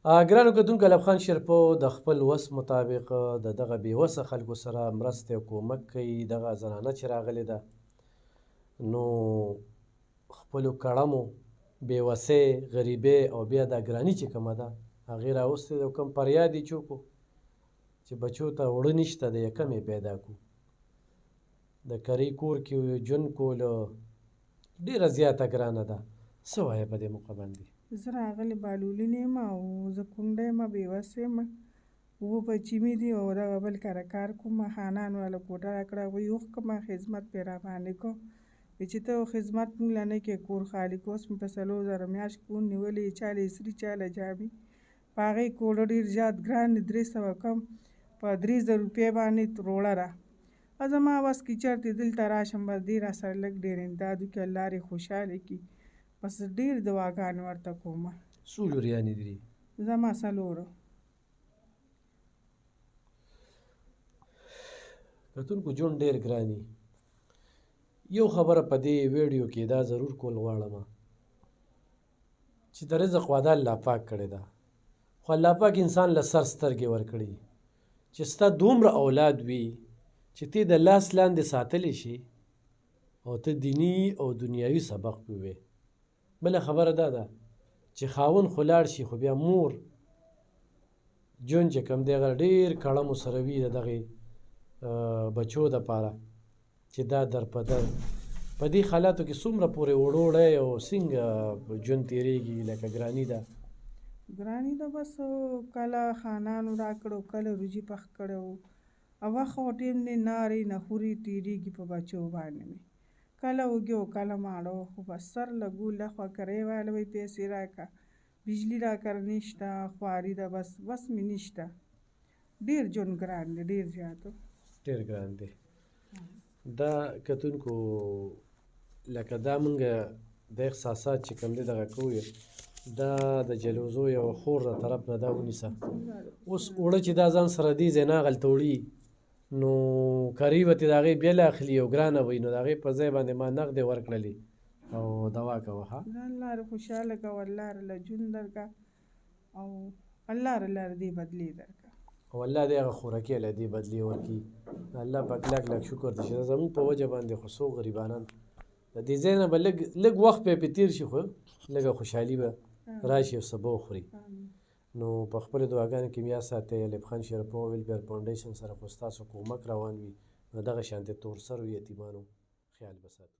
ګرانو کتونکو، ایلب خان شیرپو د خپل وس مطابق د دغه بېوسه خلکو سره مرستې او کومک کوي. دغه زنانه چې راغلې ده نو خپلو کړمو بېوسۍ، غریبۍ او بیا دا ګراني چې کومه ده هغې راوستې ده او کوم فریاد یې چې وکړو چې بچو ته اوړه نشته د یکم یې پیدا کړو. د کرۍ کور کې ژوند کول ډېره زیاته ګرانه ده. څه وایې په دې موقع باندې؟ زه راغلې بالولین یم او زه کونډه یم، بېوسه یم، اووه بچي مې دي او دغه بل کره کار کومه. خانان والا کوټه راکړه، هغوی وښکمه، خدمت پرې راباندې کو چې ته خدمت موږ له نه کوې، کور خالي کو. اوس مې په 4000 میاشت کور نیولی، چا له اسري چا له جامې، په هغې کې اوړه ډېر زیات ګران دي، 300 کم په 3000 روپۍ باندې روړه ده. زما وس کې چېرته دلته راشم، بس دې را سره لږ ډېر امداد وکړي، الله دې خوشحاله کړي. بس ډېر دعاګانې ورته کومه. څو لوریانې دي؟ زما 4. کتونکو ژوند ډېر ګراني. یو خبره په دې ویډیو کې دا ضرور کول غواړم چې د رزق وعده الله پاک کړې ده، خو الله پاک انسان له سر سترګې ورکړي چې ستا دومره اولاد وي چې ته د لاس لاندې ساتلی شي او ته دیني او دنیاوي سبق ووایې. بله خبره دا ده چې خاوند خو لاړ شي خو بیا مور ژوند چې کوم دی هغه ډېر کړمو سره وي د دغې بچو دپاره چې دا در په در په دې حالاتو کې څومره پورې وړوړی او څنګه ژوند تېرېږي؟ لکه ګراني ده بس کله خانانو راکړو، کله روجي پخ کړی و، وخت او ټیم نه نارې نه خوري تېرېږي په بچو باندې مې، کله وږي و کله ماړه و، خو بس سر لږو لخوا کرۍ والا وایي پیسې راکړه، بجلي راکړه نشته، خواري ده، بس مې نشته. ډېر ژوند ګران دی، ډېر زیات ډېر ګران دی. دا کتونکو لکه دا مونږ د احساسات چې کوم دی دغه کوو، دا د جلوزو یوه خور د طرف نه دا ونیسه. اوس اوړه چې دا ځان سره دي ځای نه هغلته وړي نو کرۍ به ترې د هغې بیله اخلي او ګرانه وي، نو د هغې په ځای باندې ما نغدې ورکړلې او دوا کوه. ښه الله دې خوشحاله کوه، الله رله ژوند درکړه او الله رله دې بدلې درکړه او الله دې هغه خورکۍ له دې بدلې ورکړي. الله پاک لاک لاک شکر دی چې زموږ په وجه باندې خو څو غریبانان د دې ځای نه به لږ وخت پرې تېر شي خو لږه خوشحالي به راشي او څه به وخوري. نو په خپلو دعاګانو کې بیا ساتئ. ایلب خان شیرپو ویلفیر فاونډیشن سره خو ستاسو کومک روان وي، نو دغه شانتې تور سرو یتیمانو خیال به ساتو.